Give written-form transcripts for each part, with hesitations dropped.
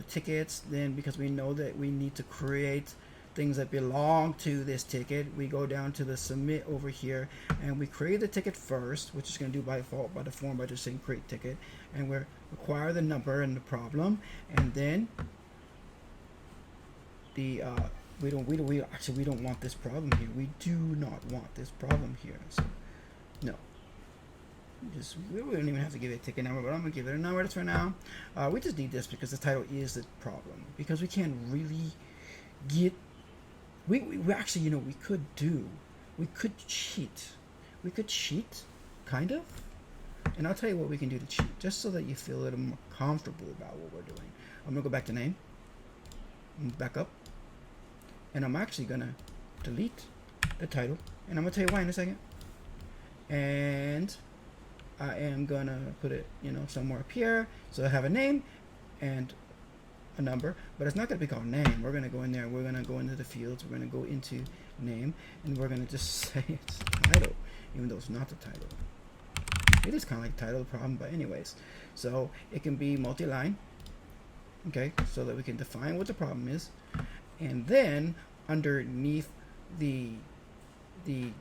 tickets, then because we know that we need to create things that belong to this ticket, we go down to the submit over here and we create the ticket first, which is going to do by default by the form by just saying create ticket, and we require the number and the problem, and then the we don't want this problem here. We do not want this problem here. So no. We don't even have to give it a ticket number, but I'm gonna give it a number for now. We just need this because the title is the problem, because we can't really get we actually, you know, we could cheat kind of, and I'll tell you what we can do to cheat, just so that you feel a little more comfortable about what we're doing. I'm gonna go back to name, back up, and I'm actually gonna delete the title, and I'm gonna tell you why in a second. And I am gonna put it, you know, somewhere up here, so I have a name and a number, but it's not gonna be called name. We're gonna go in there, we're gonna go into the fields, we're gonna go into name, and we're gonna just say it's title, even though it's not the title. It is kind of like title problem, but anyways, so it can be multi-line, okay, so that we can define what the problem is, and then underneath the oh,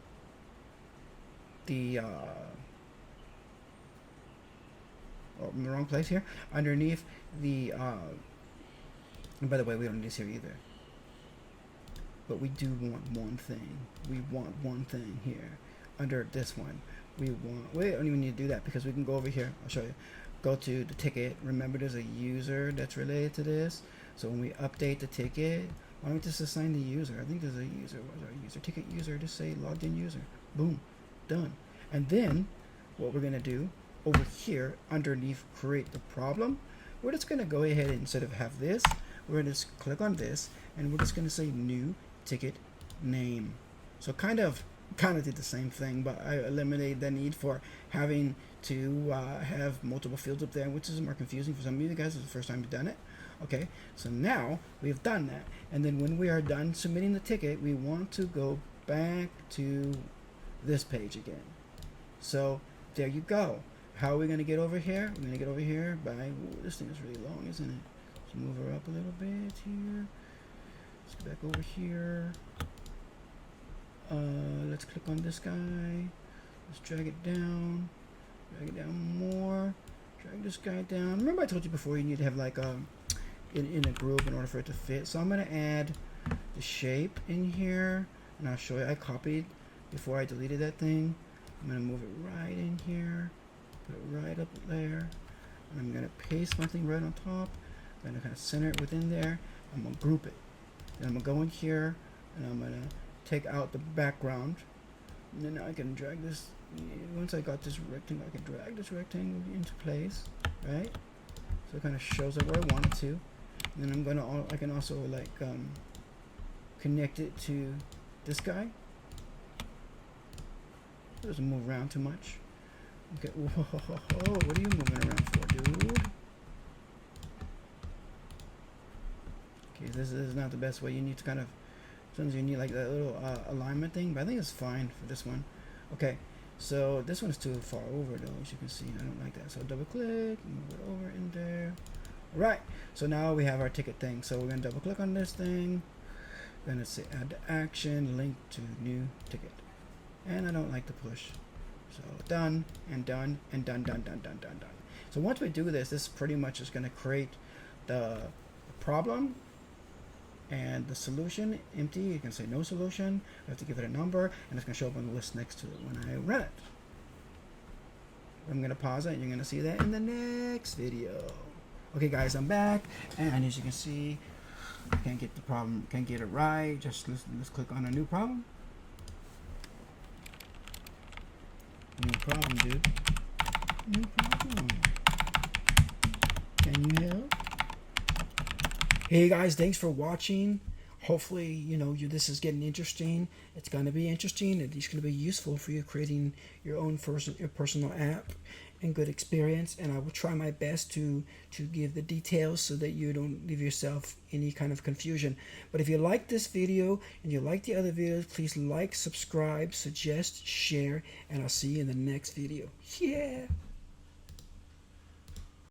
I'm in the wrong place here. Underneath the and by the way, we don't need this here either, but we do want one thing. We want one thing here under this one. We don't even need to do that, because we can go over here. I'll show you. Go to the ticket. Remember, there's a user that's related to this, so when we update the ticket, why don't we just assign the user? I think there's a user. What's our user? Ticket user. Just say logged in user. Boom, done. And then what we're gonna do over here underneath create the problem, we're just gonna go ahead and, instead of have this, we're gonna just click on this, and we're just gonna say new ticket name. So kind of did the same thing, but I eliminated the need for having to have multiple fields up there, which is more confusing for some of you guys. It's the first time you've done it. Okay, so now we've done that, and then when we are done submitting the ticket, we want to go back to this page again. So there you go. How are we going to get over here? We're going to get over here by, ooh, this thing is really long, isn't it? Let's move her up a little bit here. Let's go back over here. Let's click on this guy. Let's drag it down more. Drag this guy down. Remember I told you before you need to have like in a group in order for it to fit. So I'm going to add the shape in here, and I'll show you. I copied before I deleted that thing. I'm going to move it right in here. Put it right up there, and I'm gonna paste my thing right on top. I'm gonna kind of center it within there. I'm gonna group it. Then I'm gonna go in here, and I'm gonna take out the background. And then I can drag this. Once I got this rectangle, I can drag this rectangle into place, right? So it kind of shows up where I want it to. And then I can also like connect it to this guy. It doesn't move around too much. Okay, whoa, what are you moving around for, dude? Okay, this is not the best way. You need to kind of, sometimes you need like that little alignment thing, but I think it's fine for this one. Okay, so this one's too far over though, as you can see. I don't like that. So double click, move it over in there. All right, so now we have our ticket thing. So we're gonna double click on this thing. Then let's say add to action, link to new ticket. And I don't like the push. So done and done and done. So once we do this, this pretty much is going to create the problem and the solution empty. You can say no solution. I have to give it a number, and it's going to show up on the list next to it when I run it. I'm going to pause it, and you're going to see that in the next video. Okay, guys, I'm back, and as you can see, I can't get the problem, can't get it right. Just let's click on a new problem. New problem, dude. New problem. Can you help? Hey guys, thanks for watching. Hopefully, you know, this is getting interesting. It's going to be interesting, and it's going to be useful for you creating your own personal app and good experience. And I will try my best to give the details so that you don't leave yourself any kind of confusion. But if you like this video and you like the other videos, please like, subscribe, suggest, share, and I'll see you in the next video. Yeah.